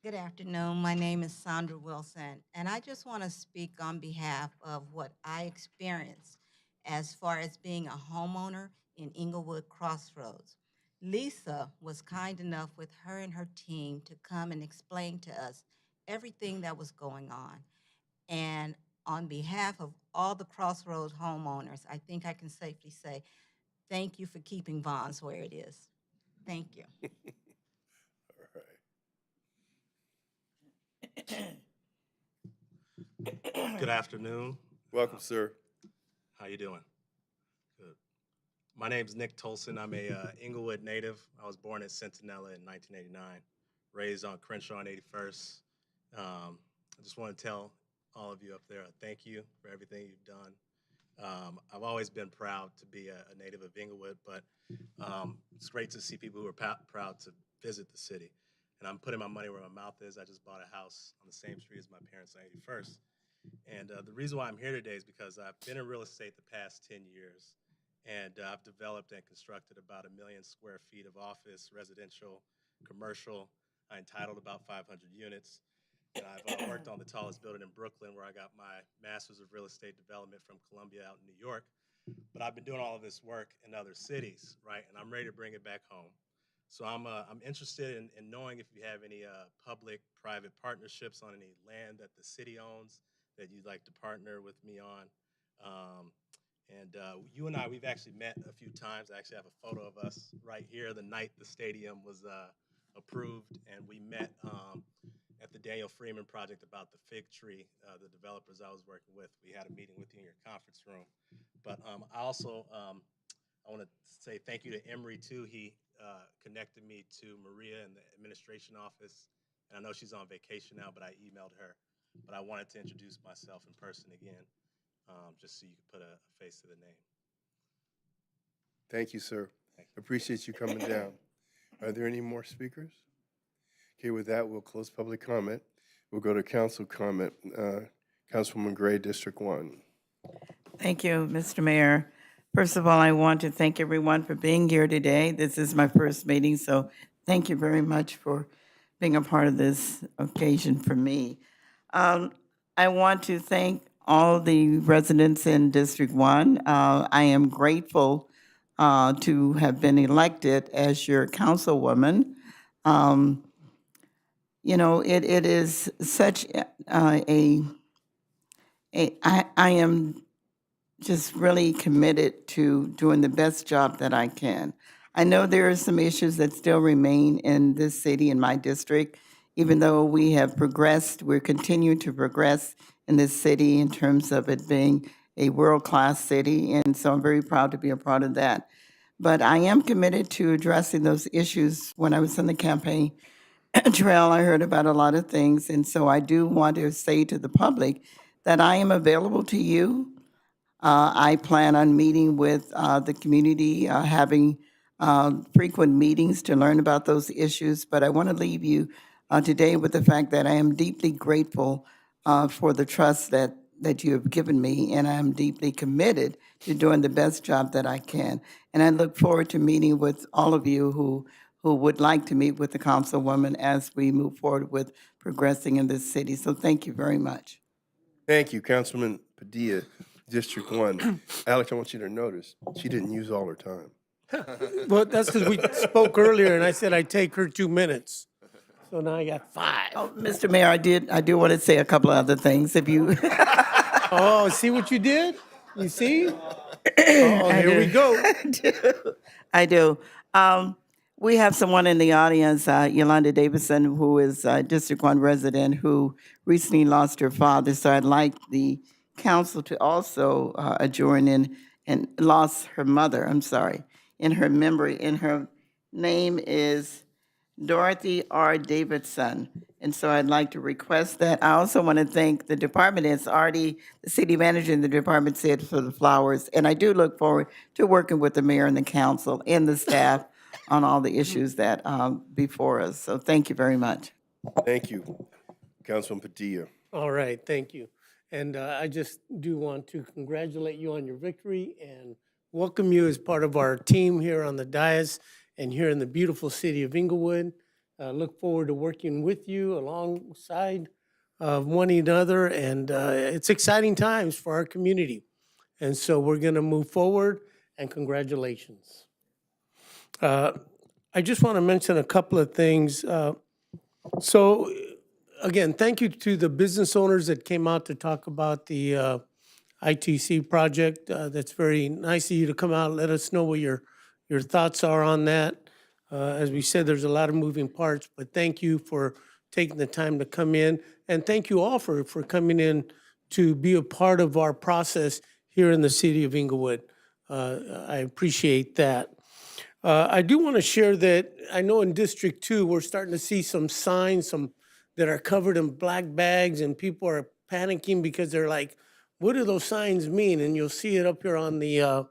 Good afternoon. My name is Sandra Wilson, and I just want to speak on behalf of what I experienced as far as being a homeowner in Inglewood Crossroads. Lisa was kind enough with her and her team to come and explain to us everything that was going on. And on behalf of all the Crossroads homeowners, I think I can safely say, thank you for keeping Vaughn's where it is. Thank you. Good afternoon. Welcome, sir. How you doing? Good. My name's Nick Tolson. I'm a Inglewood native. I was born in Centinela in 1989, raised on Crenshaw and 81st. I just want to tell all of you up there, thank you for everything you've done. I've always been proud to be a native of Inglewood, but it's great to see people who are proud to visit the city. And I'm putting my money where my mouth is. I just bought a house on the same street as my parents on 81st. And the reason why I'm here today is because I've been in real estate the past 10 years, and I've developed and constructed about 1 million square feet of office, residential, commercial. I entitled about 500 units. And I've worked on the tallest building in Brooklyn, where I got my master's of real estate development from Columbia out in New York. But I've been doing all of this work in other cities, right? And I'm ready to bring it back home. So I'm interested in knowing if you have any public-private partnerships on any land that the city owns that you'd like to partner with me on. You and I, we've actually met a few times. I actually have a photo of us right here the night the stadium was approved, and we met at the Daniel Freeman project about the fig tree, the developers I was working with. We had a meeting with you in your conference room. But I also, I want to say thank you to Emery too. He connected me to Maria in the administration office. And I know she's on vacation now, but I emailed her. But I wanted to introduce myself in person again, just so you could put a face to the name. Thank you, sir. Appreciate you coming down. Are there any more speakers? Okay, with that, we'll close public comment. We'll go to council comment. Councilwoman Gray, District 1. Thank you, Mr. Mayor. First of all, I want to thank everyone for being here today. This is my first meeting, so thank you very much for being a part of this occasion for me. I want to thank all the residents in District 1. I am grateful to have been elected as your councilwoman. You know, it is such I am just really committed to doing the best job that I can. I know there are some issues that still remain in this city, in my district, even though we have progressed, we're continuing to progress in this city in terms of it being a world-class city, and so I'm very proud to be a part of that. But I am committed to addressing those issues. When I was in the campaign trail, I heard about a lot of things, and so I do want to say to the public that I am available to you. I plan on meeting with the community, having frequent meetings to learn about those issues. But I want to leave you today with the fact that I am deeply grateful for the trust that you have given me, and I am deeply committed to doing the best job that I can. And I look forward to meeting with all of you who would like to meet with the councilwoman as we move forward with progressing in this city. So thank you very much. Thank you, Councilman Padilla, District 1. Alex, I want you to notice, she didn't use all her time. Well, that's because we spoke earlier and I said I'd take her 2 minutes. So now I got 5. Oh, Mr. Mayor, I do want to say a couple of other things if you. Oh, see what you did? You see? Oh, here we go. I do. We have someone in the audience, Yolanda Davison, who is a District 1 resident who recently lost her father. So I'd like the council to also join in and lost her mother, I'm sorry, in her memory. And her name is Dorothy R. Davidson. And so I'd like to request that. I also want to thank the department. It's already the city manager and the department said for the flowers. And I do look forward to working with the mayor and the council and the staff on all the issues that before us. So thank you very much. Thank you. Councilman Padilla. All right, thank you. And I just do want to congratulate you on your victory and welcome you as part of our team here on the dais and here in the beautiful city of Inglewood. Look forward to working with you alongside one another, and it's exciting times for our community. And so we're going to move forward, and congratulations. I just want to mention a couple of things. So, again, thank you to the business owners that came out to talk about the ITC project. That's very nice of you to come out and let us know what your thoughts are on that. As we said, there's a lot of moving parts, but thank you for taking the time to come in. And thank you all for coming in to be a part of our process here in the city of Inglewood. I appreciate that. I do want to share that I know in District 2, we're starting to see some signs that are covered in black bags, and people are panicking because they're like, what do those signs mean? And you'll see it up here on the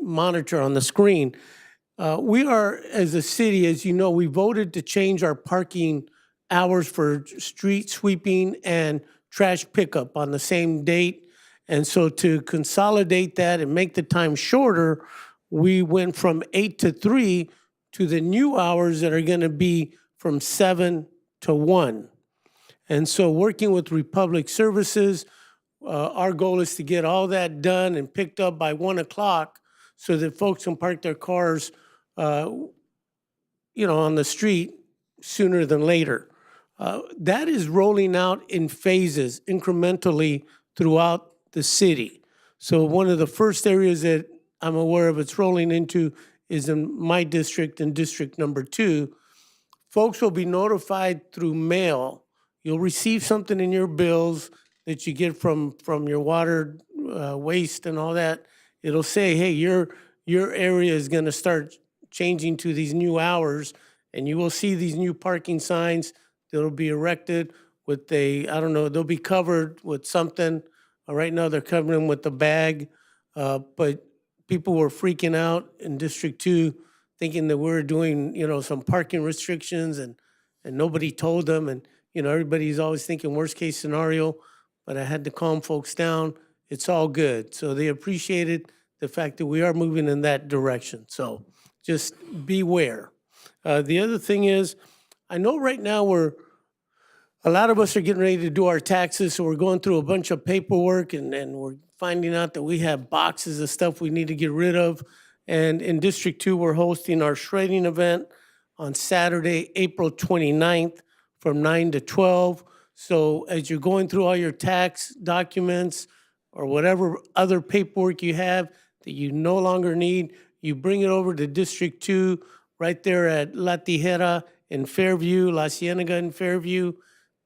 monitor on the screen. We are, as a city, as you know, we voted to change our parking hours for street sweeping and trash pickup on the same date. And so to consolidate that and make the time shorter, we went from 8 to 3 to the new hours that are going to be from 7 to 1. And so working with Republic Services, our goal is to get all that done and picked up by 1 o'clock so that folks can park their cars, on the street sooner than later. That is rolling out in phases, incrementally throughout the city. So one of the first areas that I'm aware of it's rolling into is in my district, in District Number 2. Folks will be notified through mail. You'll receive something in your bills that you get from your water waste and all that. It'll say, hey, your area is going to start changing to these new hours, and you will see these new parking signs that'll be erected with they'll be covered with something. Right now, they're covering them with the bag, but people were freaking out in District 2, thinking that we were doing, some parking restrictions, and nobody told them. And, everybody's always thinking worst case scenario, but I had to calm folks down. It's all good. So they appreciated the fact that we are moving in that direction. So just beware. The other thing is, I know right now a lot of us are getting ready to do our taxes, so we're going through a bunch of paperwork, and we're finding out that we have boxes of stuff we need to get rid of. And in District 2, we're hosting our shredding event on Saturday, April 29th from 9 to 12. So as you're going through all your tax documents or whatever other paperwork you have that you no longer need, you bring it over to District 2 right there at La Tijera in Fairview, La Cienega in Fairview.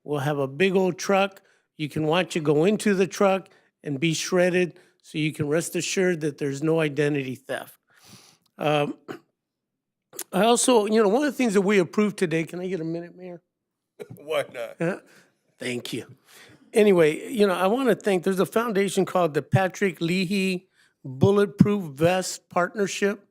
We'll have a big old truck. You can watch it go into the truck and be shredded, so you can rest assured that there's no identity theft. I also, one of the things that we approved today, can I get a minute, Mayor? Why not? Thank you. Anyway, I want to thank, there's a foundation called the Patrick Leahy Bulletproof Vest Partnership.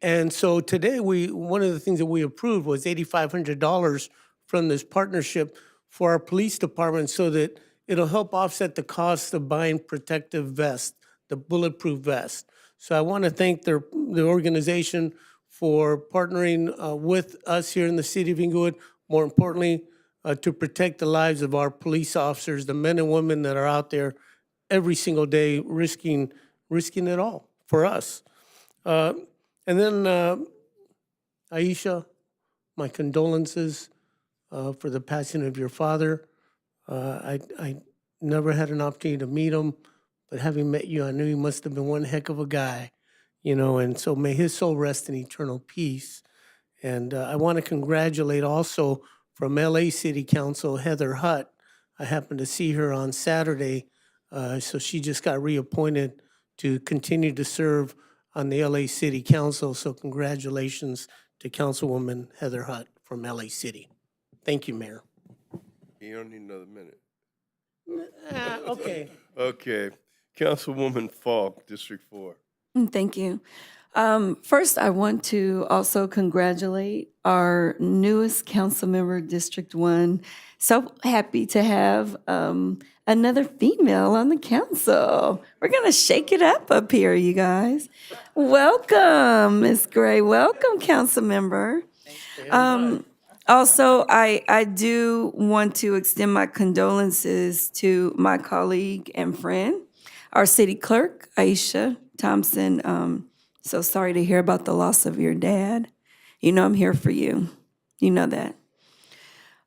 And so today, one of the things that we approved was $8,500 from this partnership for our police department so that it'll help offset the cost of buying protective vests, the bulletproof vest. So I want to thank the organization for partnering with us here in the city of Inglewood, more importantly, to protect the lives of our police officers, the men and women that are out there every single day risking it all for us. And then, Aisha, my condolences for the passing of your father. I never had an opportunity to meet him, but having met you, I knew he must have been one heck of a guy, and so may his soul rest in eternal peace. And I want to congratulate also from LA City Council, Heather Hutt. I happened to see her on Saturday, so she just got reappointed to continue to serve on the LA City Council. So congratulations to Councilwoman Heather Hutt from LA City. Thank you, Mayor. You don't need another minute. Okay. Okay. Councilwoman Falk, District 4. Thank you. First, I want to also congratulate our newest council member, District 1. So happy to have another female on the council. We're going to shake it up here, you guys. Welcome, Ms. Gray. Welcome, council member. Also, I do want to extend my condolences to my colleague and friend, our city clerk, Aisha Thompson. So sorry to hear about the loss of your dad. You know I'm here for you. You know that.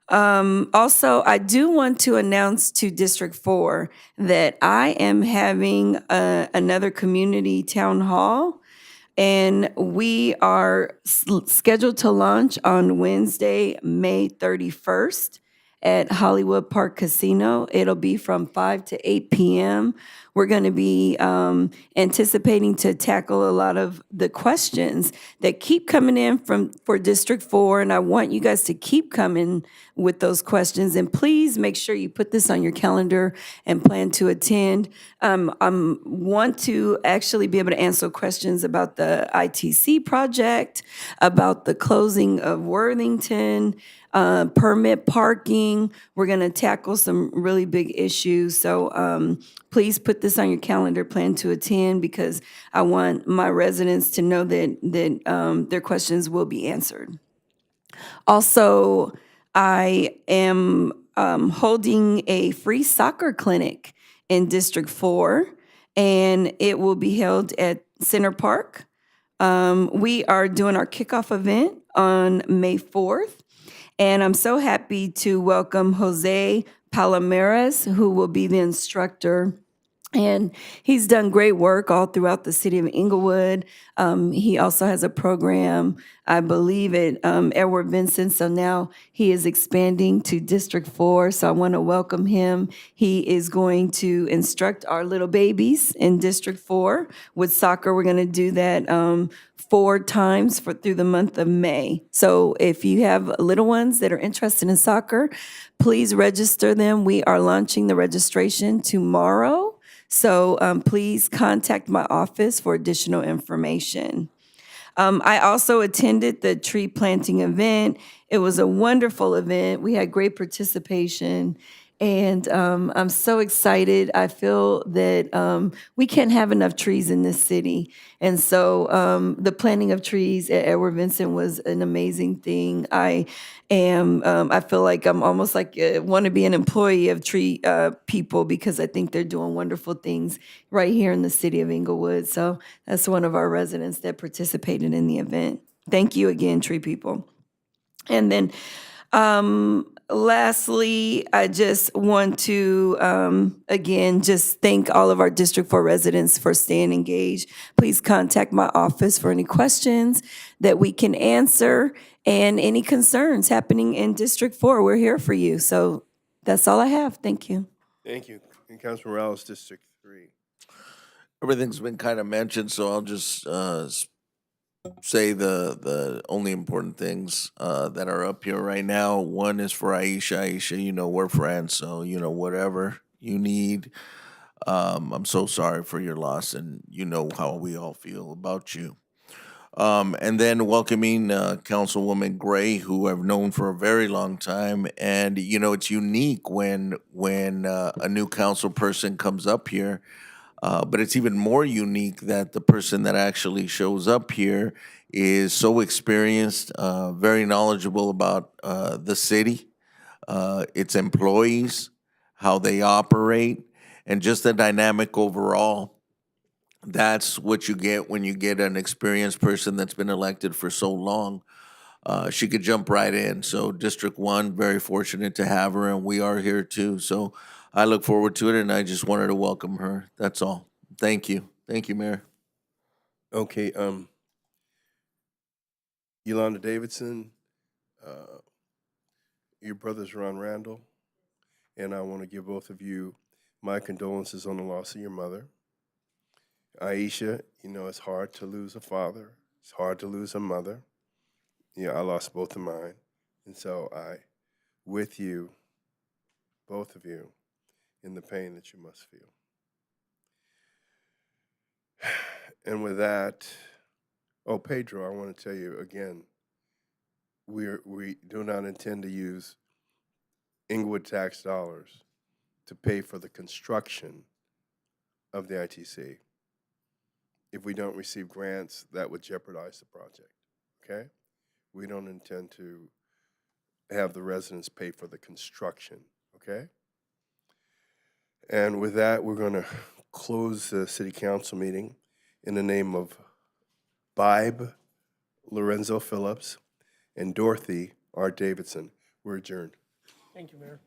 Also, I do want to announce to District 4 that I am having another community town hall, and we are scheduled to launch on Wednesday, May 31st at Hollywood Park Casino. It'll be from 5 to 8 p.m. We're going to be anticipating to tackle a lot of the questions that keep coming in for District 4, and I want you guys to keep coming with those questions. And please make sure you put this on your calendar and plan to attend. I want to actually be able to answer questions about the ITC project, about the closing of Worthington, permit parking. We're going to tackle some really big issues. So please put this on your calendar, plan to attend, because I want my residents to know that their questions will be answered. Also, I am holding a free soccer clinic in District 4, and it will be held at Center Park. We are doing our kickoff event on May 4th, and I'm so happy to welcome Jose Palomares, who will be the instructor. And he's done great work all throughout the city of Inglewood. He also has a program, I believe, at Edward Vincent. So now he is expanding to District 4. So I want to welcome him. He is going to instruct our little babies in District 4 with soccer. We're going to do that 4 times through the month of May. So if you have little ones that are interested in soccer, please register them. We are launching the registration tomorrow. So please contact my office for additional information. I also attended the tree planting event. It was a wonderful event. We had great participation. And I'm so excited. I feel that we can't have enough trees in this city. And so the planting of trees at Edward Vincent was an amazing thing. I feel like I'm almost like want to be an employee of tree people, because I think they're doing wonderful things right here in the city of Inglewood. So that's one of our residents that participated in the event. Thank you again, tree people. And then lastly, I just want to, again, just thank all of our District 4 residents for staying engaged. Please contact my office for any questions that we can answer and any concerns happening in District 4. We're here for you. So that's all I have. Thank you. Thank you. And Councilman Morales, District 3. Everything's been kind of mentioned, so I'll just say the only important things that are up here right now. One is for Aisha. Aisha, you know we're friends, so you know whatever you need. I'm so sorry for your loss, and you know how we all feel about you. And then welcoming Councilwoman Gray, who I've known for a very long time, and you know it's unique when a new council person comes up here. But it's even more unique that the person that actually shows up here is so experienced, very knowledgeable about the city, its employees, how they operate, and just the dynamic overall. That's what you get when you get an experienced person that's been elected for so long. She could jump right in. So District 1, very fortunate to have her, and we are here too. So I look forward to it, and I just wanted to welcome her. That's all. Thank you. Thank you, Mayor. Okay, Yolanda Davidson, your brother's Ron Randall, and I want to give both of you my condolences on the loss of your mother. Aisha, you know, it's hard to lose a father. It's hard to lose a mother. Yeah, I lost both of mine. And so I, with you, both of you, in the pain that you must feel. And with that, Oh, Pedro, I want to tell you again, we do not intend to use Inglewood tax dollars to pay for the construction of the ITC. If we don't receive grants, that would jeopardize the project, okay? We don't intend to have the residents pay for the construction, okay? And with that, we're going to close the city council meeting in the name of Bibe Lorenzo Phillips and Dorothy R. Davidson. We're adjourned. Thank you, Mayor.